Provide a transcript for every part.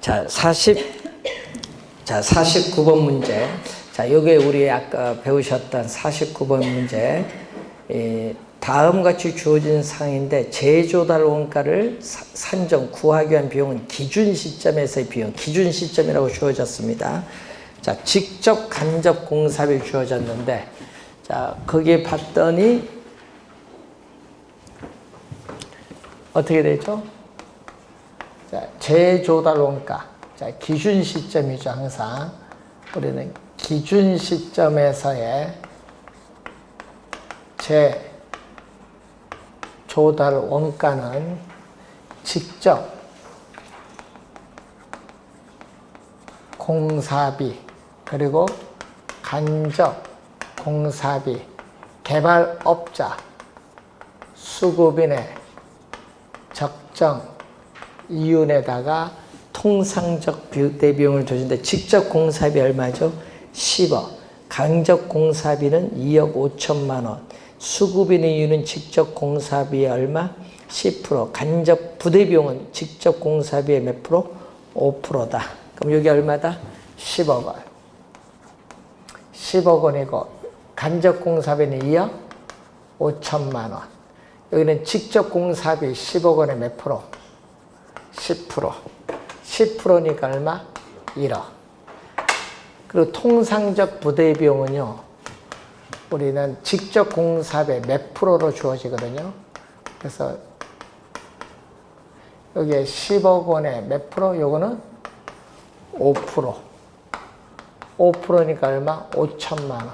자, 49번 문제. 자, 요게 우리 아까 배우셨던 49번 문제. 다음 같이 주어진 사항인데 재조달 원가를 구하기 위한 비용은 기준 시점에서의 비용, 기준 시점이라고 주어졌습니다. 자, 직접 간접 공사비 주어졌는데, 자, 거기에 봤더니 어떻게 되죠? 자, 재조달 원가. 자, 기준 시점이죠, 항상. 우리는 기준 시점에서의 재조달 원가는 직접 공사비, 그리고 간접 공사비, 개발업자, 수급인의 적정 이윤에다가 통상적 대비용을 줘준데 직접 공사비 얼마죠? 10억. 간접 공사비는 2억 5천만 원. 수급인의 이윤은 직접 공사비의 얼마? 10%. 간접 부대비용은 직접 공사비의 몇 프로? 5%다. 그럼 여기 얼마다? 10억 원. 10억 원이고 간접 공사비는 2억 5천만 원. 여기는 직접 공사비 10억 원에 몇 프로? 10%. 10%니까 얼마? 1억. 그리고 통상적 부대 비용은요, 우리는 직접 공사비 몇 프로로 주어지거든요. 그래서 여기에 10억 원에 몇 프로? 요거는 5%. 5%니까 얼마? 5천만 원.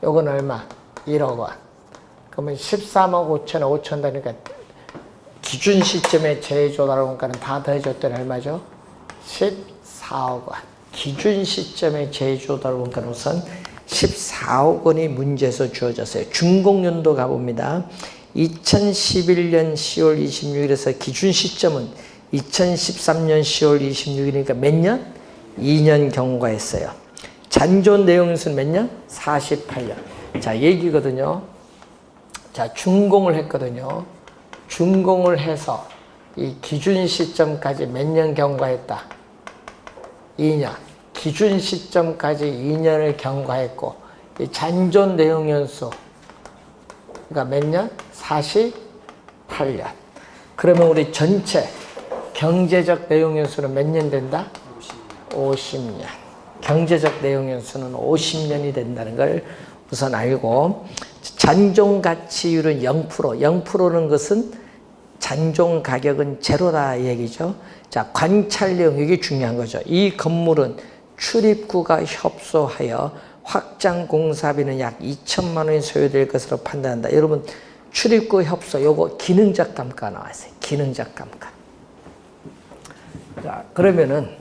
요건 얼마? 1억 원. 그러면 13억 5천에 5천 다니까 기준 시점에 재조달 원가는 다 더해줬더니 얼마죠? 14억 원. 기준 시점에 재조달 원가는 우선 14억 원이 문제에서 주어졌어요. 준공연도 가봅니다. 2011년 10월 26일에서 기준 시점은 2013년 10월 26일이니까 몇 년? 2년 경과했어요. 잔존 내용수는 몇 년? 48년. 자, 얘기거든요. 자, 준공을 했거든요. 준공을 해서 이 기준 시점까지 몇 년 경과했다? 2년. 기준 시점까지 2년을 경과했고, 이 잔존 내용 연수가 몇 년? 48년. 그러면 우리 전체 경제적 내용 연수는 몇 년 된다? 50년. 경제적 내용 연수는 50년이 된다는 걸 우선 알고, 잔존 가치율은 0%. 0%는 것은 잔존 가격은 제로다 얘기죠. 자, 관찰 내용, 이게 중요한 거죠. 이 건물은 출입구가 협소하여 확장 공사비는 약 2천만 원이 소요될 것으로 판단한다. 여러분, 출입구 협소, 요거 기능적 감가 나왔어요. 기능적 감가. 자, 그러면은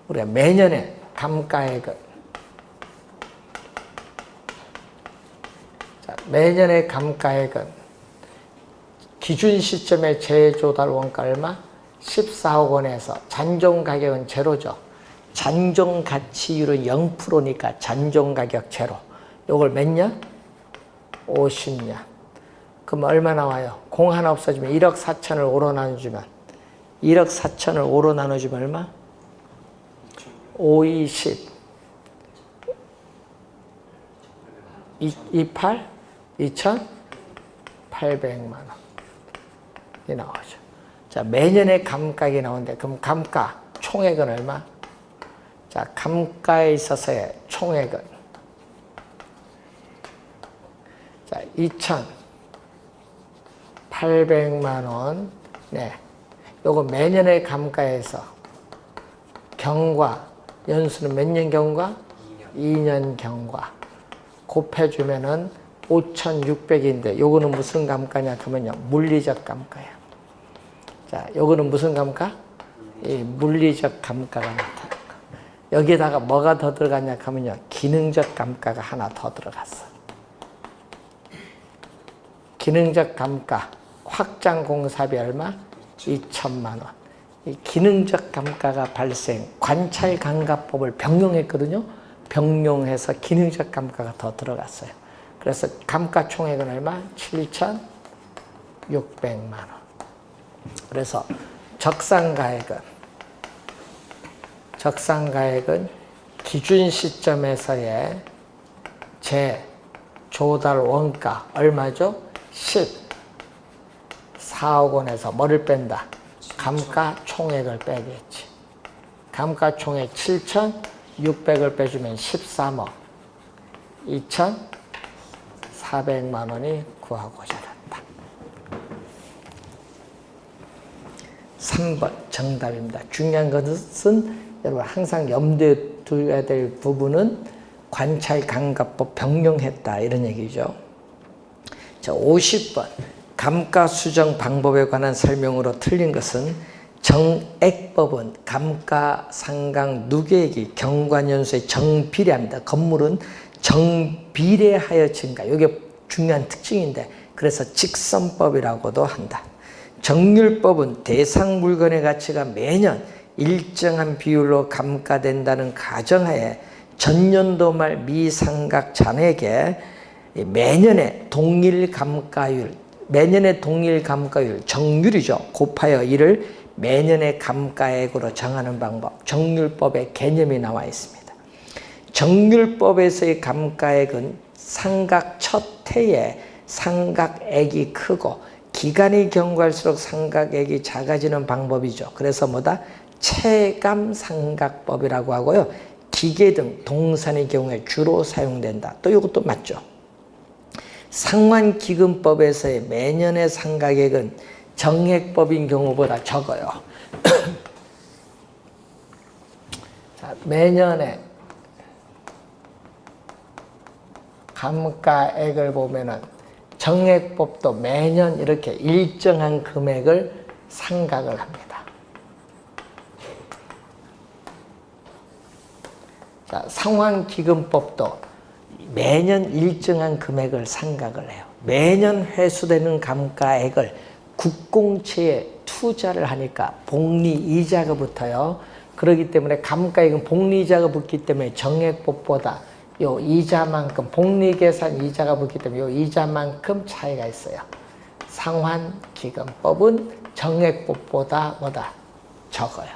우리가 매년의 감가액은, 매년의 감가액은 기준 시점의 재조달 원가 얼마? 14억 원에서 잔존 가격은 제로죠. 잔존 가치율은 0%니까 잔존 가격 제로. 요걸 몇 년? 50년. 그럼 얼마 나와요? 공 하나 없어지면 1억 4천을 5로 나눠주면 1억 4천을 5로 나눠주면 얼마? 5, 20 28 2,800만 원이 나오죠. 자, 매년의 감가액이 나오는데, 그럼 감가 총액은 얼마? 자, 감가에 있어서의 총액은, 자, 2,800만 원. 네. 요거 매년의 감가에서 경과, 연수는 몇 년 경과? 2년 경과. 곱해주면은 5,600인데, 요거는 무슨 감가냐 하면요, 물리적 감가야. 자, 요거는 무슨 감가? 이 물리적 감가가 나타난 거. 여기에다가 뭐가 더 들어갔냐 하면요, 기능적 감가가 하나 더 들어갔어. 기능적 감가, 확장 공사비 얼마? 2천만 원. 이 기능적 감가가 발생, 관찰 감가법을 병용했거든요. 병용해서 기능적 감가가 더 들어갔어요. 그래서 감가 총액은 얼마? 7,600만 원. 그래서 적산가액은 기준 시점에서의 재조달 원가 얼마죠? 14억 원에서 뭐를 뺀다? 감가총액을 빼겠지. 감가총액 7,600을 빼주면 13억 2,400만 원이 구하고자 한다. 3번 정답입니다. 중요한 것은 여러분 항상 염두에 두어야 될 부분은 관찰감가법 병용했다 이런 얘기죠. 자, 50번 감가수정 방법에 관한 설명으로 틀린 것은 정액법은 감가상각 누계액이 경관연수의 정비례합니다. 건물은 정비례하여 증가. 이게 중요한 특징인데 그래서 직선법이라고도 한다. 정률법은 대상 물건의 가치가 매년 일정한 비율로 감가된다는 가정하에 전년도 말 미상각 잔액에 매년의 동일 감가율 정률이죠. 곱하여 이를 매년의 감가액으로 정하는 방법, 정률법의 개념이 나와 있습니다. 정률법에서의 감가액은 상각 첫 해에 상각액이 크고 기간이 경과할수록 상각액이 작아지는 방법이죠. 그래서 뭐다? 체감상각법이라고 하고요. 기계 등 동산의 경우에 주로 사용된다. 또 이것도 맞죠. 상환기금법에서의 매년의 상각액은 정액법인 경우보다 적어요. 자, 매년의 감가액을 보면은 정액법도 매년 이렇게 일정한 금액을 상각을 합니다. 자, 상환기금법도 매년 일정한 금액을 상각을 해요. 매년 회수되는 감가액을 국공채에 투자를 하니까 복리이자가 붙어요. 그렇기 때문에 감가액은 복리이자가 붙기 때문에 정액법보다 요 이자만큼 복리계산 이자가 붙기 때문에 요 이자만큼 차이가 있어요. 상환기금법은 정액법보다 뭐다? 적어요.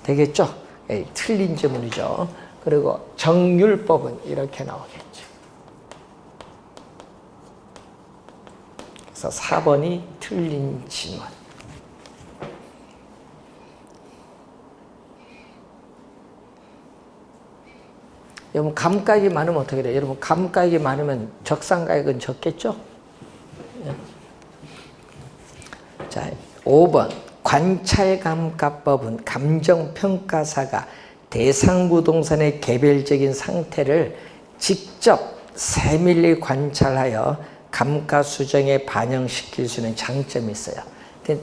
되겠죠? 예, 틀린 지문이죠. 그리고 정률법은 이렇게 나오겠죠. 그래서 4번이 틀린 지문. 여러분 감가액이 많으면 어떻게 돼요? 여러분 감가액이 많으면 적산가액은 적겠죠? 자, 5번 관찰감가법은 감정평가사가 대상 부동산의 개별적인 상태를 직접 세밀히 관찰하여 감가 수정에 반영시킬 수 있는 장점이 있어요.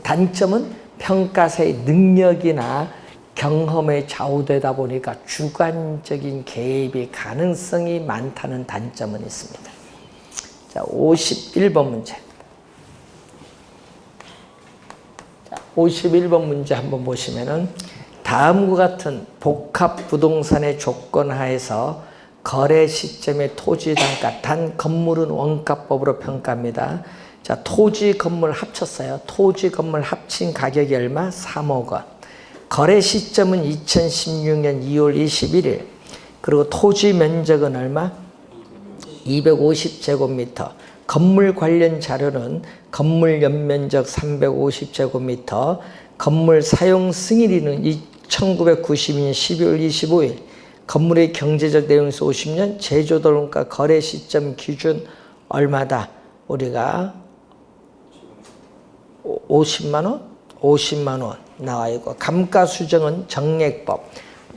단점은 평가사의 능력이나 경험에 좌우되다 보니까 주관적인 개입이 가능성이 많다는 단점은 있습니다. 자, 51번 문제. 자, 51번 문제 한번 보시면은 다음과 같은 복합 부동산의 조건 하에서 거래 시점의 토지 단가, 단 건물은 원가법으로 평가합니다. 자, 토지 건물 합쳤어요. 토지 건물 합친 가격이 얼마? 3억 원. 거래 시점은 2016년 2월 21일. 그리고 토지 면적은 얼마? 250제곱미터. 건물 관련 자료는 건물 연면적 350제곱미터, 건물 사용 승인일은 1992년 12월 25일, 건물의 경제적 내용에서 50년, 제조도론가 거래 시점 기준 얼마다? 우리가 50만 원? 50만 원 나와 있고, 감가 수정은 정액법,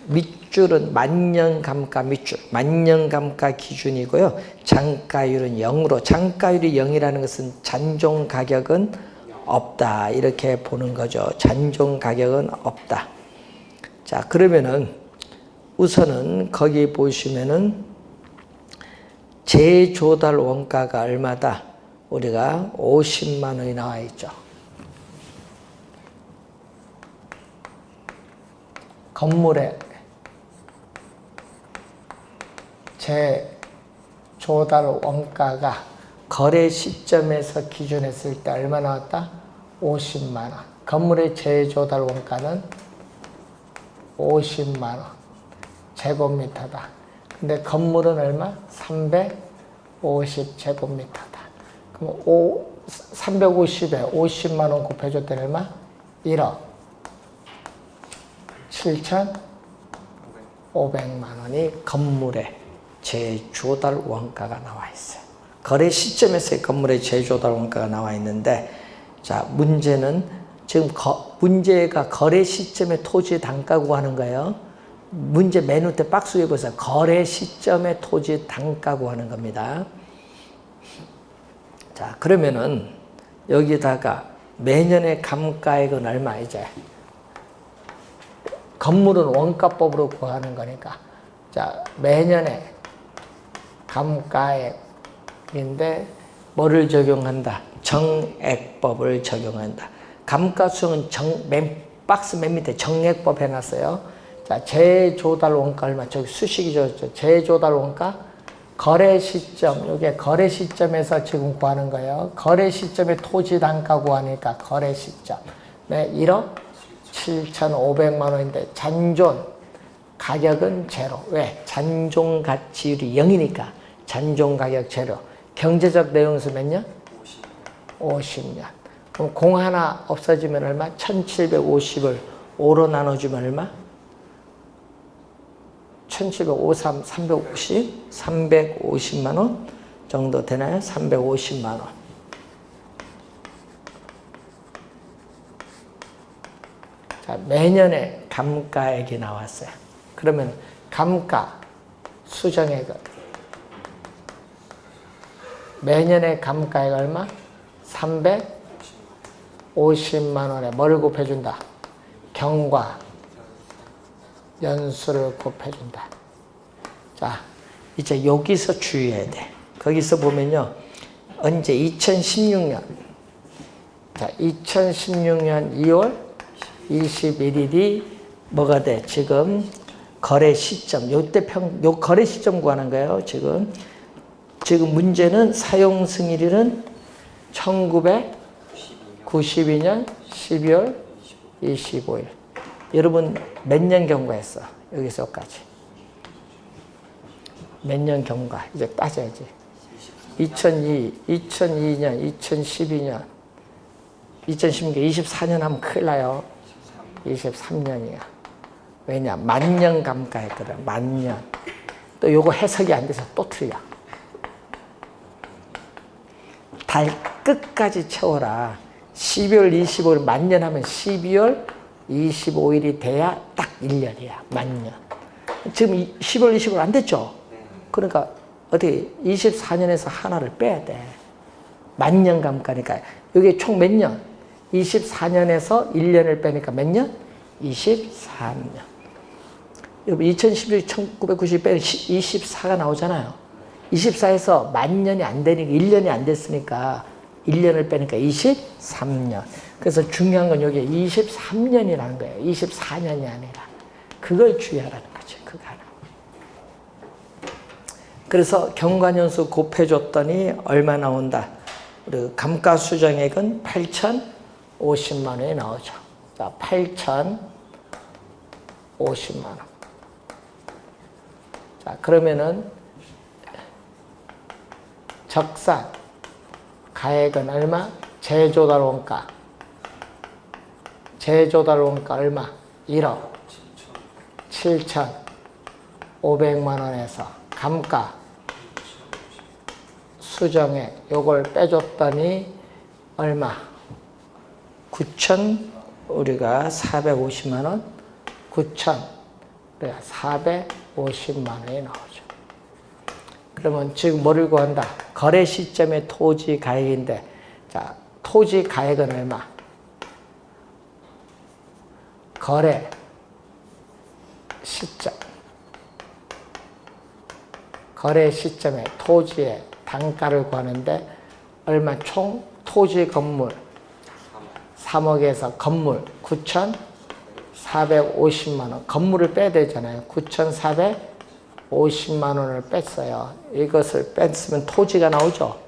밑줄은 만년 감가 밑줄, 만년 감가 기준이고요. 장가율은 0으로, 장가율이 0이라는 것은 잔존 가격은 없다, 이렇게 보는 거죠. 잔존 가격은 없다. 자, 그러면은 우선은 거기 보시면은 재조달 원가가 얼마다? 우리가 50만 원이 나와 있죠. 건물의 재조달 원가가 거래 시점에서 기준했을 때 얼마 나왔다? 50만 원. 건물의 재조달 원가는 50만 원 제곱미터다. 근데 건물은 얼마? 350제곱미터다. 그럼 350에 50만 원 곱해줬더니 얼마? 1억 7,500만 원이 건물의 재조달 원가가 나와 있어요. 거래 시점에서의 건물의 재조달 원가가 나와 있는데, 자, 문제는 지금 문제가 거래 시점의 토지 단가 구하는 거예요. 문제 맨 밑에 박스 위에 보세요. 거래 시점의 토지 단가 구하는 겁니다. 자, 그러면은 여기다가 매년의 감가액은 얼마 이제? 건물은 원가법으로 구하는 거니까. 자, 매년의 감가액인데 뭐를 적용한다? 정액법을 적용한다. 감가수는 박스 맨 밑에 정액법 해놨어요. 자, 재조달 원가 얼마? 저기 수식이 줬죠. 재조달 원가 거래 시점, 이게 거래 시점에서 지금 구하는 거예요. 거래 시점에 토지 단가 구하니까 거래 시점. 네, 1억 7,500만 원인데 잔존 가격은 제로. 왜? 잔존 가치율이 0이니까 잔존 가격 제로. 경제적 내용수 몇 년? 50년. 그럼 공 하나 없어지면 얼마? 1750을 5로 나눠주면 얼마? 1753, 350, 350만 원 정도 되나요? 350만 원. 자, 매년의 감가액이 나왔어요. 그러면 감가 수정액은 매년의 감가액 얼마? 350만 원에 뭘 곱해준다? 경과 연수를 곱해준다. 자, 이제 여기서 주의해야 돼. 거기서 보면요. 언제? 2016년. 자, 2016년 2월 21일이 뭐가 돼? 지금 거래 시점. 요 거래 시점 구하는 거예요. 지금 문제는 사용 승일일은 1992년 12월 25일. 여러분 몇 년 경과했어? 여기서까지. 몇 년 경과? 이제 따져야지. 2002년, 2012년, 2016년, 24년 하면 큰일 나요. 23년이야. 왜냐? 만년 감가했거든. 만년. 또 요거 해석이 안 돼서 또 틀려. 달 끝까지 채워라. 12월 25일 만년 하면 12월 25일이 돼야 딱 1년이야. 만년. 지금 10월 25일 안 됐죠? 그러니까 어떻게 24년에서 하나를 빼야 돼. 만년 감가니까. 이게 총 몇 년? 24년에서 1년을 빼니까 몇 년? 23년. 여러분 2011, 1990 빼면 24가 나오잖아요. 24에서 만년이 안 되니까 1년이 안 됐으니까 1년을 빼니까 23년. 그래서 중요한 건 여기에 23년이라는 거예요. 24년이 아니라. 그걸 주의하라는 거죠. 그거 하나. 그래서 경과년수 곱해줬더니 얼마 나온다? 우리 감가수정액은 8,050만 원이 나오죠. 자, 8,050만 원. 자, 그러면은 적산 가액은 얼마? 재조달 원가. 재조달 원가 얼마? 1억 7,500만 원에서 감가 수정액 요걸 빼줬더니 얼마? 9천 우리가 450만 원? 9천 우리가 450만 원이 나오죠. 그러면 지금 뭐를 구한다? 거래 시점의 토지 가액인데, 자, 토지 가액은 얼마? 거래 시점. 거래 시점에 토지의 단가를 구하는데 얼마? 총 토지 건물 3억에서 건물 9,450만 원. 건물을 빼야 되잖아요. 9,450만 원을 뺐어요. 이것을 뺐으면 토지가 나오죠.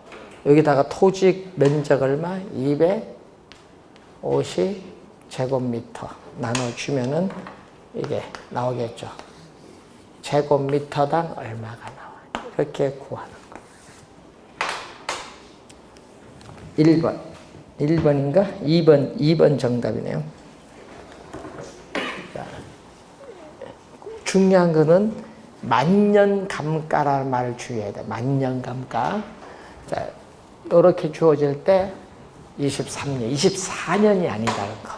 여기다가 토지 면적 얼마? 250 제곱미터 나눠주면은 이게 나오겠죠. 제곱미터당 얼마가 나와요. 이렇게 구하는 거. 1번. 1번인가? 2번 정답이네요. 자, 중요한 거는 만년감가라는 말을 주의해야 돼. 만년감가. 자, 이렇게 주어질 때 23년, 24년이 아니다는 거.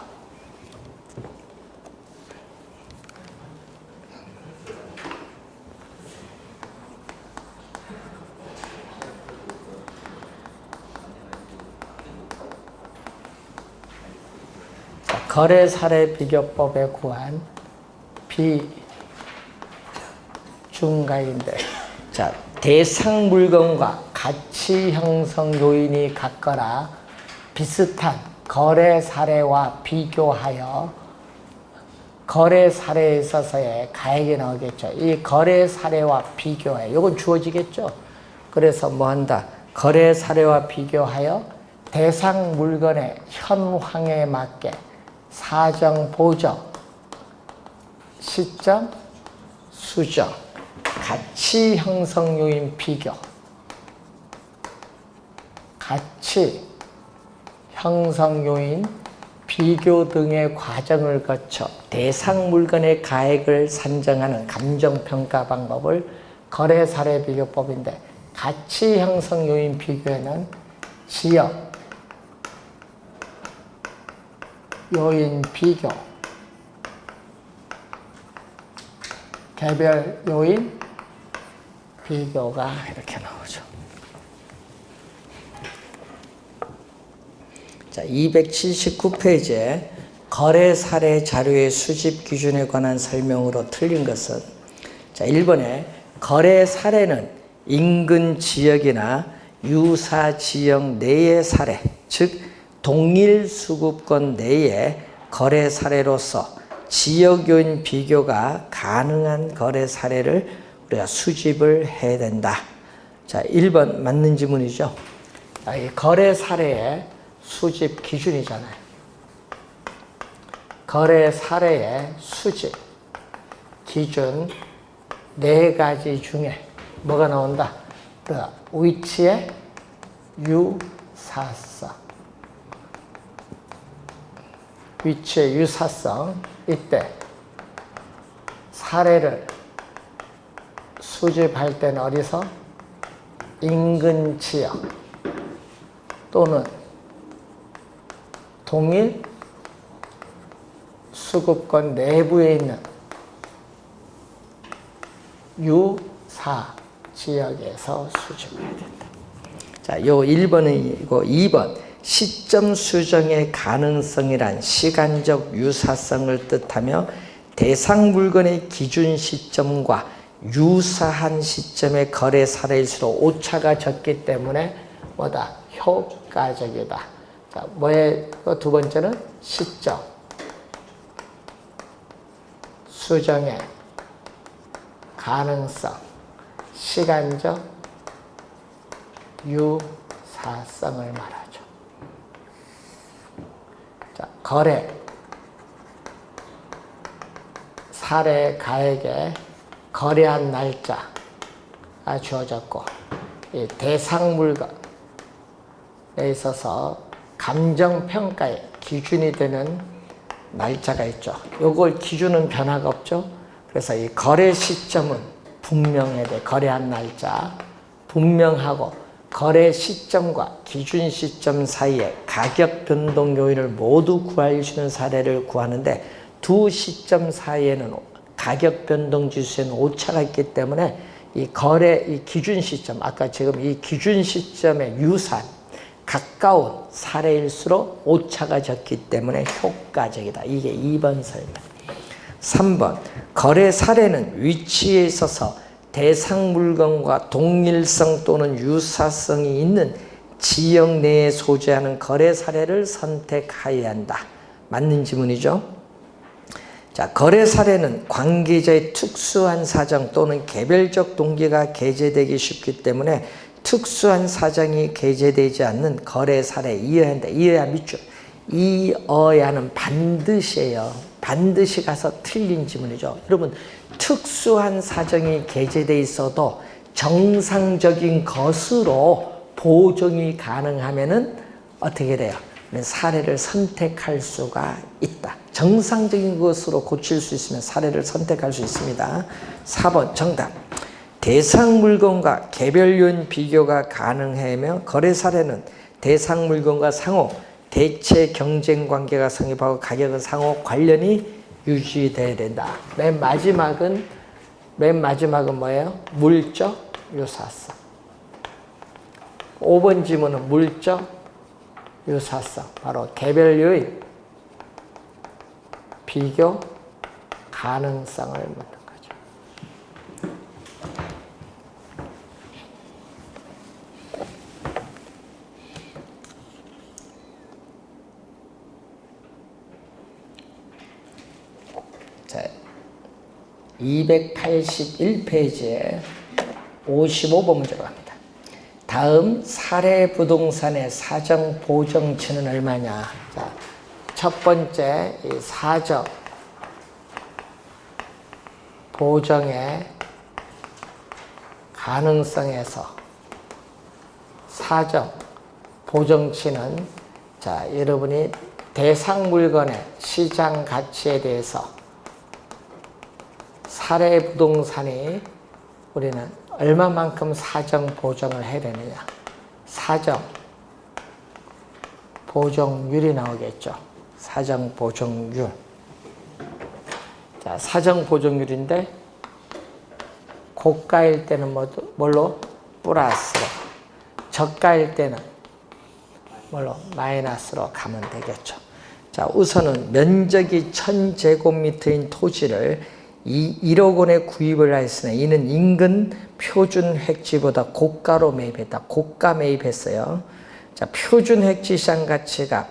자, 거래사례 비교법에 구한 비중가인데, 자, 대상 물건과 가치 형성 요인이 같거나 비슷한 거래 사례와 비교하여 거래 사례에 있어서의 가액이 나오겠죠. 이 거래 사례와 비교해. 이건 주어지겠죠. 그래서 뭐 한다? 거래 사례와 비교하여 대상 물건의 현황에 맞게 사정, 보정, 시점, 수정, 가치 형성 요인 비교, 가치 형성 요인 비교 등의 과정을 거쳐 대상 물건의 가액을 산정하는 감정평가 방법을 거래 사례 비교법인데, 가치 형성 요인 비교에는 지역 요인 비교, 개별 요인 비교가 이렇게 나오죠. 자, 279페이지에 거래 사례 자료의 수집 기준에 관한 설명으로 틀린 것은, 자, 1번에 거래 사례는 인근 지역이나 유사 지역 내의 사례, 즉 동일 수급권 내의 거래 사례로서 지역 요인 비교가 가능한 거래 사례를 우리가 수집을 해야 된다. 자, 1번 맞는 지문이죠. 이 거래 사례의 수집 기준이잖아요. 거래 사례의 수집 기준 4가지 중에 뭐가 나온다? 위치의 유사성. 위치의 유사성. 이때 사례를 수집할 때는 어디서? 인근 지역 또는 동일 수급권 내부에 있는 유사 지역에서 수집해야 된다. 자, 요 1번이고 2번 시점 수정의 가능성이란 시간적 유사성을 뜻하며 대상 물건의 기준 시점과 유사한 시점의 거래 사례일수록 오차가 적기 때문에 뭐다? 효과적이다. 자, 뭐의 두 번째는 시점 수정의 가능성, 시간적 유사성을 말하죠. 자, 거래 사례 가액에 거래한 날짜가 주어졌고, 이 대상 물건에 있어서 감정평가의 기준이 되는 날짜가 있죠. 요걸 기준은 변화가 없죠. 그래서 이 거래 시점은 분명해야 돼. 거래한 날짜 분명하고, 거래 시점과 기준 시점 사이에 가격 변동 요인을 모두 구할 수 있는 사례를 구하는데, 두 시점 사이에는 가격 변동 지수에는 오차가 있기 때문에 이 거래 이 기준 시점, 아까 지금 이 기준 시점에 유사한 가까운 사례일수록 오차가 적기 때문에 효과적이다. 이게 2번 설명. 3번 거래 사례는 위치에 있어서 대상 물건과 동일성 또는 유사성이 있는 지역 내에 소재하는 거래 사례를 선택하여야 한다. 맞는 지문이죠. 자, 거래 사례는 관계자의 특수한 사정 또는 개별적 동기가 게재되기 쉽기 때문에 특수한 사정이 게재되지 않는 거래 사례 이해해야 한다. 이해야 밑줄. 이어야는 반드시예요. 반드시 가서 틀린 지문이죠. 여러분, 특수한 사정이 게재되어 있어도 정상적인 것으로 보정이 가능하면은 어떻게 돼요? 사례를 선택할 수가 있다. 정상적인 것으로 고칠 수 있으면 사례를 선택할 수 있습니다. 4번 정답. 대상 물건과 개별 요인 비교가 가능하며 거래 사례는 대상 물건과 상호 대체 경쟁 관계가 성립하고 가격은 상호 관련이 유지돼야 된다. 맨 마지막은 뭐예요? 물적 유사성. 5번 지문은 물적 유사성. 바로 개별 요인 비교 가능성을 묻는 거죠. 자, 281페이지에 55번 문제로 갑니다. 다음 사례 부동산의 사정 보정치는 얼마냐? 자, 첫 번째 이 사정 보정의 가능성에서 사정 보정치는 자, 여러분이 대상 물건의 시장 가치에 대해서 사례 부동산이 우리는 얼마만큼 사정 보정을 해야 되느냐. 사정 보정률이 나오겠죠. 사정 보정률. 자, 사정 보정률인데 고가일 때는 뭘로? 플러스로. 저가일 때는 뭘로? 마이너스로 가면 되겠죠. 자, 우선은 면적이 1000제곱미터인 토지를 1억 원에 구입을 하였으나 이는 인근 표준 획지보다 고가로 매입했다. 고가 매입했어요. 자, 표준 획지 시장 가치가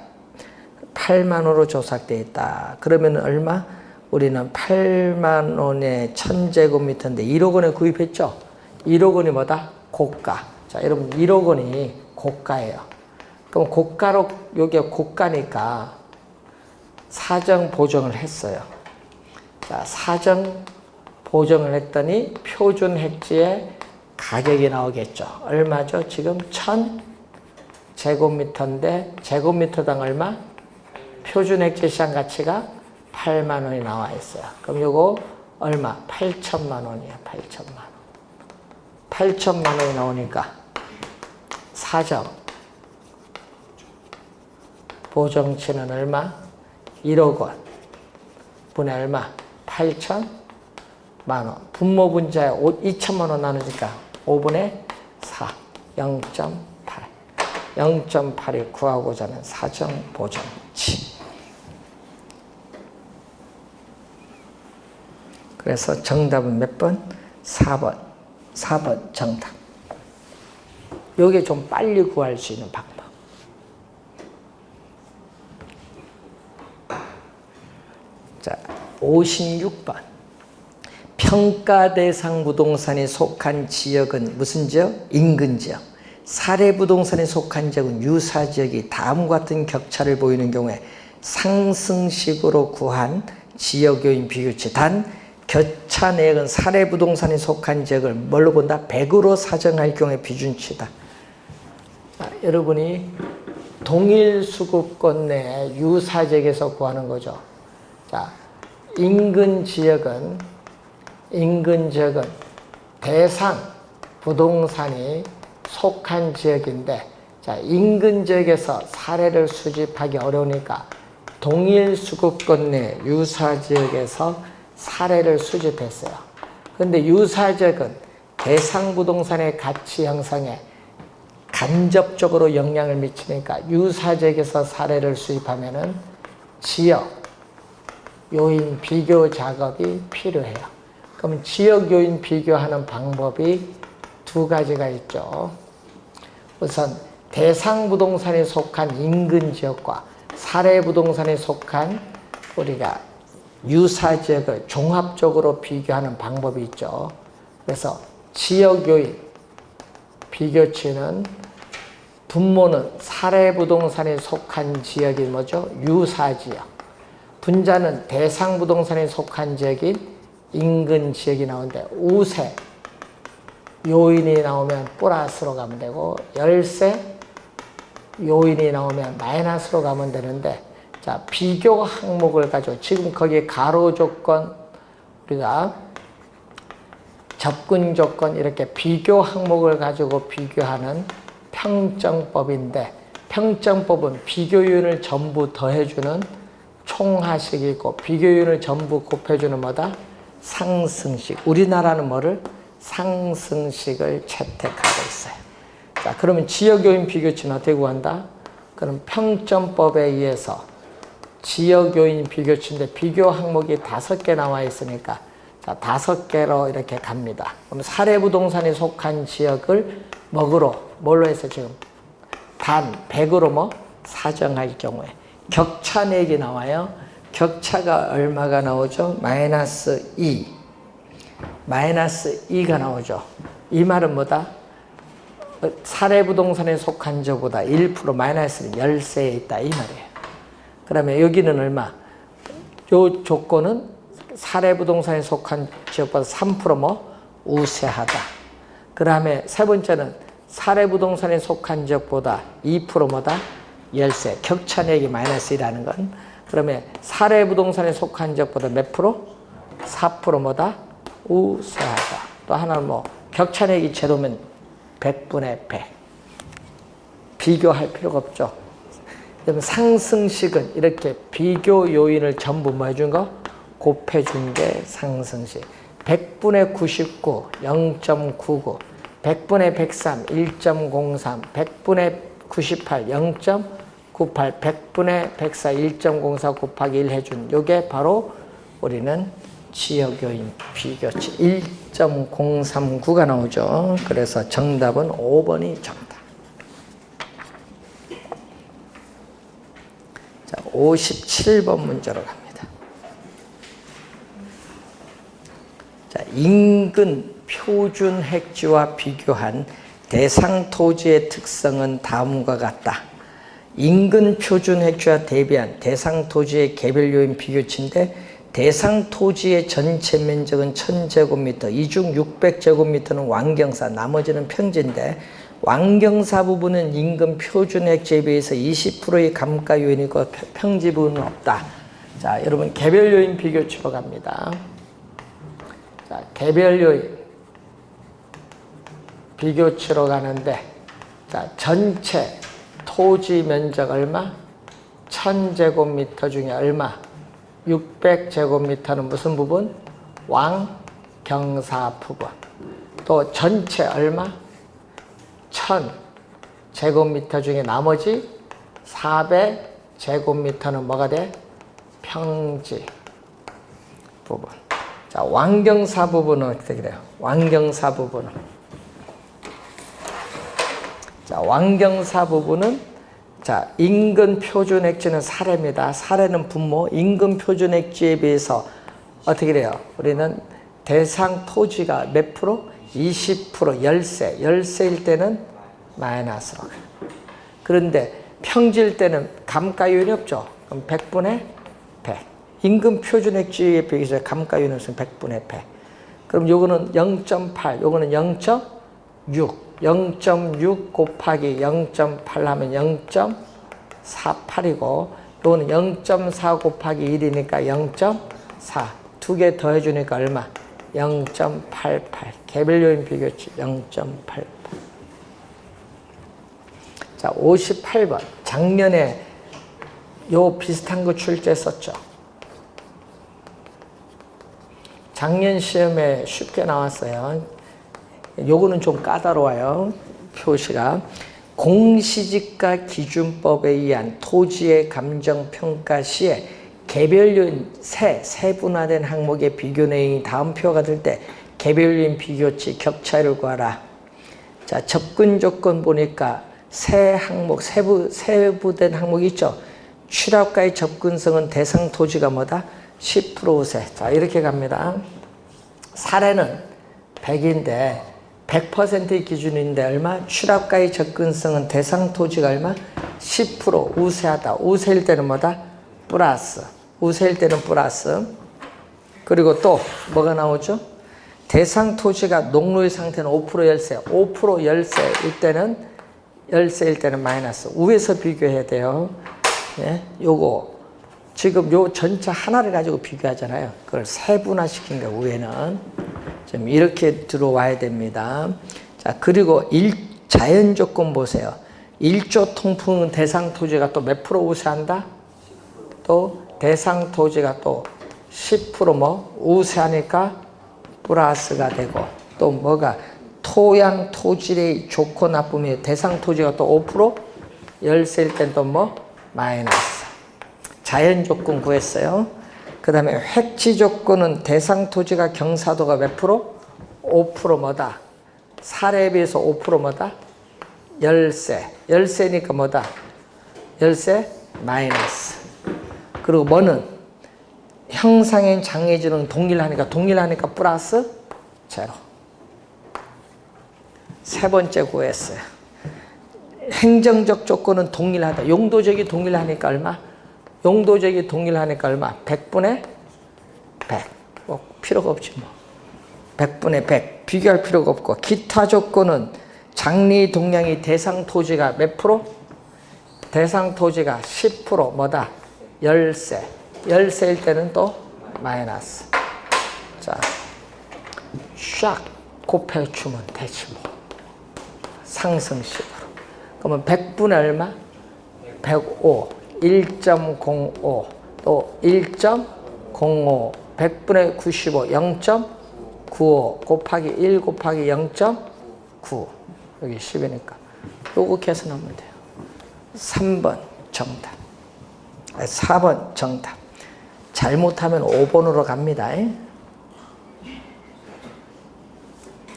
8만 원으로 조삭되어 있다. 그러면 얼마? 우리는 8만 원에 1000제곱미터인데 1억 원에 구입했죠? 1억 원이 뭐다? 고가. 자, 여러분 1억 원이 고가예요. 그럼 고가로, 여기가 고가니까 사정 보정을 했어요. 자, 사정 보정을 했더니 표준 획지의 가격이 나오겠죠. 얼마죠? 지금 1000제곱미터인데 제곱미터당 얼마? 표준 획지 시장 가치가 8만 원이 나와 있어요. 그럼 요거 얼마? 8천만 원이에요. 8천만 원. 8천만 원이 나오니까 사정 보정치는 얼마? 1억 원 분의 얼마? 8천만 원. 분모 분자에 2천만 원 나누니까 5분의 4, 0.8. 0.8이 구하고자 하는 사정 보정치. 그래서 정답은 몇 번? 4번. 4번 정답. 요게 좀 빨리 구할 수 있는 방법. 자, 56번. 평가 대상 부동산이 속한 지역은 무슨 지역? 인근 지역. 사례 부동산에 속한 지역은 유사 지역이 다음과 같은 격차를 보이는 경우에 상승식으로 구한 지역 요인 비교치. 단 격차 내역은 사례 부동산에 속한 지역을 뭘로 본다? 100으로 사정할 경우의 비준치다. 여러분이 동일 수급권 내에 유사 지역에서 구하는 거죠. 자, 인근 지역은 대상 부동산이 속한 지역인데, 자, 인근 지역에서 사례를 수집하기 어려우니까 동일 수급권 내 유사 지역에서 사례를 수집했어요. 그런데 유사 지역은 대상 부동산의 가치 형성에 간접적으로 영향을 미치니까 유사 지역에서 사례를 수입하면은 지역 요인 비교 작업이 필요해요. 그럼 지역 요인 비교하는 방법이 두 가지가 있죠. 우선 대상 부동산에 속한 인근 지역과 사례 부동산에 속한 우리가 유사 지역을 종합적으로 비교하는 방법이 있죠. 그래서 지역 요인 비교치는 분모는 사례부동산에 속한 지역이 뭐죠? 유사지역. 분자는 대상부동산에 속한 지역인 인근 지역이 나오는데 우세 요인이 나오면 플러스로 가면 되고 열세 요인이 나오면 마이너스로 가면 되는데 자 비교 항목을 가지고 지금 거기에 가로 조건 우리가 접근 조건 이렇게 비교 항목을 가지고 비교하는 평정법인데 평정법은 비교윤을 전부 더해주는 총하식이 있고 비교윤을 전부 곱해주는 뭐다? 상승식. 우리나라는 뭐를? 상승식을 채택하고 있어요. 자, 그러면 지역요인 비교치는 어떻게 구한다? 그럼 평점법에 의해서 지역요인 비교치인데 비교 항목이 5개 나와 있으니까 자, 5개로 이렇게 갑니다. 그럼 사례부동산에 속한 지역을 뭘로 해서 지금? 단 100으로 뭐? 사정할 경우에. 격차 내기 나와요. 격차가 얼마가 나오죠? 마이너스 2. 마이너스 2가 나오죠. 이 말은 뭐다? 사례부동산에 속한 지역보다 1% 마이너스는 열세에 있다. 이 말이에요. 그러면 여기는 얼마? 요 조건은 사례부동산에 속한 지역보다 3% 뭐? 우세하다. 그 다음에 세 번째는 사례부동산에 속한 지역보다 2% 뭐다? 열세. 격차 내기 마이너스 1이라는 건 그러면 사례부동산에 속한 지역보다 몇 프로? 4% 뭐다? 우세하다. 또 하나는 뭐 격차 내기 제로면 100분의 100. 비교할 필요가 없죠. 그럼 상승식은 이렇게 비교 요인을 전부 뭐 해준 거? 곱해준 게 상승식. 100분의 99, 0.99. 100분의 103, 1.03. 100분의 98, 0.98. 100분의 104, 1.04 곱하기 1 해준 요게 바로 우리는 지역요인 비교치 1.039가 나오죠. 그래서 정답은 5번이 정답. 자, 57번 문제로 갑니다. 자, 인근 표준 획지와 비교한 대상 토지의 특성은 다음과 같다. 인근 표준 획지와 대비한 대상 토지의 개별 요인 비교치인데 대상 토지의 전체 면적은 1000제곱미터, 이 중 600제곱미터는 완경사, 나머지는 평지인데 완경사 부분은 인근 표준 획지에 비해서 20%의 감가 요인이고 평지 부분은 없다. 자, 여러분 개별 요인 비교치로 갑니다. 자, 개별 요인 비교치로 가는데 자, 전체 토지 면적 얼마? 1000제곱미터 중에 얼마? 600제곱미터는 무슨 부분? 완경사 부분. 또 전체 얼마? 1000제곱미터 중에 나머지 400제곱미터는 뭐가 돼? 평지 부분. 자, 완경사 부분은 어떻게 돼요? 완경사 부분은. 자, 완경사 부분은 자, 인근 표준 획지는 사례입니다. 사례는 분모, 인근 표준 획지에 비해서 어떻게 돼요? 우리는 대상 토지가 몇 프로? 20%, 열세. 열세일 때는 마이너스로 가요. 그런데 평지일 때는 감가요인이 없죠. 그럼 100분의 100. 인근 표준 획지에 비해서 감가요인은 100분의 100. 그럼 요거는 0.8, 요거는 0.6. 0.6 곱하기 0.8 하면 0.48이고 요거는 0.4 곱하기 1이니까 0.4. 두 개 더해주니까 얼마? 0.88. 개별 요인 비교치 0.88. 자, 58번. 작년에 요 비슷한 거 출제했었죠. 작년 시험에 쉽게 나왔어요. 요거는 좀 까다로워요. 표시가. 공시지가 기준법에 의한 토지의 감정평가 시에 개별요인 세분화된 항목의 비교 내용이 다음 표가 될 때 개별요인 비교치 격차를 구하라. 자, 접근 조건 보니까 세 항목, 세부된 항목이 있죠. 취락과의 접근성은 대상 토지가 뭐다? 10% 우세. 자, 이렇게 갑니다. 사례는 100인데 100%의 기준인데 얼마? 추락가의 접근성은 대상 토지가 얼마? 10% 우세하다. 우세일 때는 뭐다? 플러스. 우세일 때는 플러스. 그리고 또 뭐가 나오죠? 대상 토지가 농로의 상태는 5% 열세. 5% 열세일 때는 마이너스. 위에서 비교해야 돼요. 예? 요거 지금 요 전체 하나를 가지고 비교하잖아요. 그걸 세분화시킨 거 위에는 좀 이렇게 들어와야 됩니다. 자, 그리고 자연 조건 보세요. 1조 통풍은 대상 토지가 또 몇 프로 우세한다? 또 대상 토지가 또 10% 뭐 우세하니까 플러스가 되고, 또 뭐가 토양 토질의 좋고 나쁨이 대상 토지가 또 5% 열세일 땐 또 뭐 마이너스. 자연 조건 구했어요. 그 다음에 획지 조건은 대상 토지가 경사도가 몇 프로? 5% 뭐다? 사례에 비해서 5% 뭐다? 열세. 열세니까 뭐다? 열세 마이너스. 그리고 뭐는 형상의 장애지는 동일하니까 플러스 제로. 세 번째 구했어요. 행정적 조건은 동일하다. 용도적이 동일하니까 얼마? 용도적이 동일하니까 얼마? 100분의 100. 뭐 필요가 없지 뭐. 100분의 100. 비교할 필요가 없고. 기타 조건은 장리 동량이 대상 토지가 몇 프로? 대상 토지가 10% 뭐다? 열세. 열세일 때는 또 마이너스. 자, 샥 곱해주면 되지 뭐. 상승식으로. 그러면 100분의 얼마? 105. 1.05. 또 1.05. 100분의 95. 0.95. 곱하기 1 곱하기 0.9. 여기 10이니까. 요거 계산하면 돼요. 3번 정답. 4번 정답. 잘못하면 5번으로 갑니다.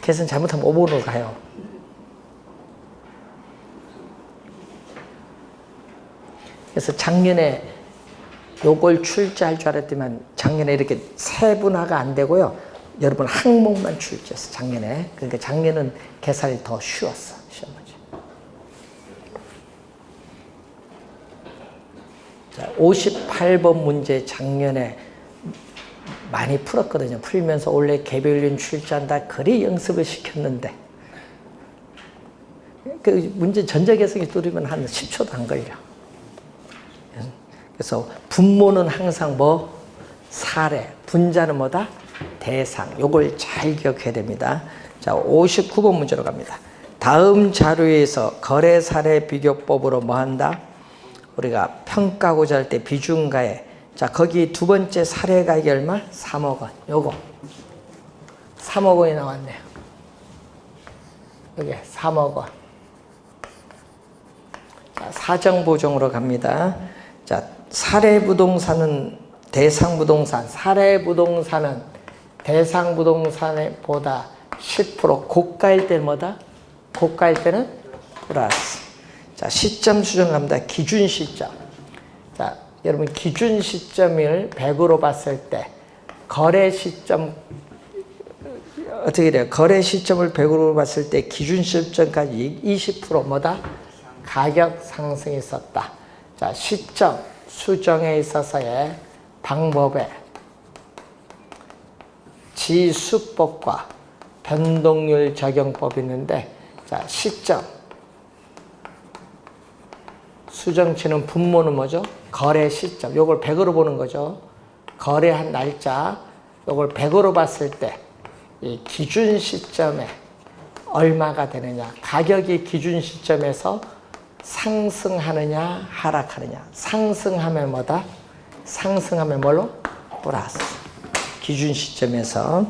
계산 잘못하면 5번으로 가요. 그래서 작년에 요걸 출제할 줄 알았더만 작년에 이렇게 세분화가 안 되고요. 여러분 항목만 출제했어, 작년에. 그러니까 작년은 계산이 더 쉬웠어, 시험 문제. 자, 58번 문제 작년에 많이 풀었거든요. 풀면서 원래 개별윤 출제한다 그리 연습을 시켰는데 그 문제 전자계석이 뚫리면 한 10초도 안 걸려. 그래서 분모는 항상 뭐? 사례. 분자는 뭐다? 대상. 요걸 잘 기억해야 됩니다. 자, 59번 문제로 갑니다. 다음 자료에서 거래 사례 비교법으로 뭐 한다? 우리가 평가고자 할 때 비중가에, 자, 거기 두 번째 사례 가격이 얼마? 3억 원. 요거 3억 원이 나왔네요. 여기 3억 원. 자, 사정보정으로 갑니다. 자, 사례부동산은 대상부동산, 사례부동산은 대상부동산보다 10% 고가일 때는 뭐다? 고가일 때는 플러스. 자, 시점 수정을 합니다. 기준 시점. 자, 여러분 기준 시점을 100으로 봤을 때 거래 시점 어떻게 돼요? 거래 시점을 100으로 봤을 때 기준 시점까지 20% 뭐다? 가격 상승이 있었다. 자, 시점 수정에 있어서의 방법에 지수법과 변동률 적용법이 있는데, 자, 시점 수정치는 분모는 뭐죠? 거래 시점. 요걸 100으로 보는 거죠. 거래한 날짜. 요걸 100으로 봤을 때 이 기준 시점에 얼마가 되느냐. 가격이 기준 시점에서 상승하느냐 하락하느냐. 상승하면 뭐다? 상승하면 뭘로? 플러스. 기준 시점에서.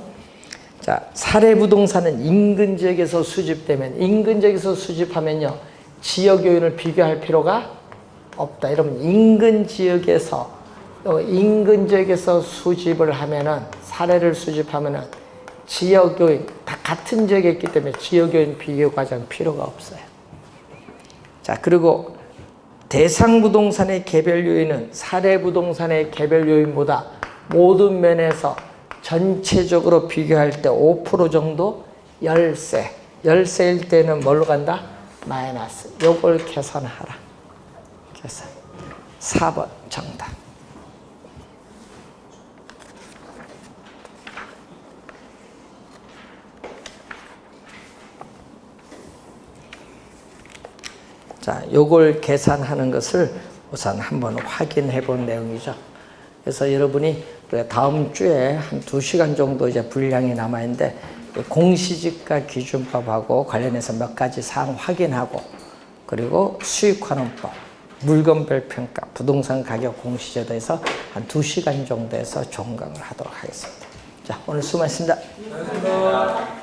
자, 사례부동산은 인근 지역에서 수집되면, 인근 지역에서 수집하면요, 지역 요인을 비교할 필요가 없다. 여러분 인근 지역에서 수집을 하면은, 사례를 수집하면은 지역 요인 다 같은 지역에 있기 때문에 지역 요인 비교 과정 필요가 없어요. 자, 그리고 대상 부동산의 개별 요인은 사례 부동산의 개별 요인보다 모든 면에서 전체적으로 비교할 때 5% 정도 열세. 열세일 때는 뭘로 간다? 마이너스. 요걸 계산하라. 계산. 4번 정답. 자, 요걸 계산하는 것을 우선 한번 확인해 본 내용이죠. 그래서 여러분이 다음 주에 한 2시간 정도 이제 분량이 남아있는데 공시지가 기준법하고 관련해서 몇 가지 사항 확인하고 그리고 수익환원법, 물건별 평가, 부동산 가격 공시제도에서 한 2시간 정도에서 종강을 하도록 하겠습니다. 자, 오늘 수고하셨습니다. 고맙습니다.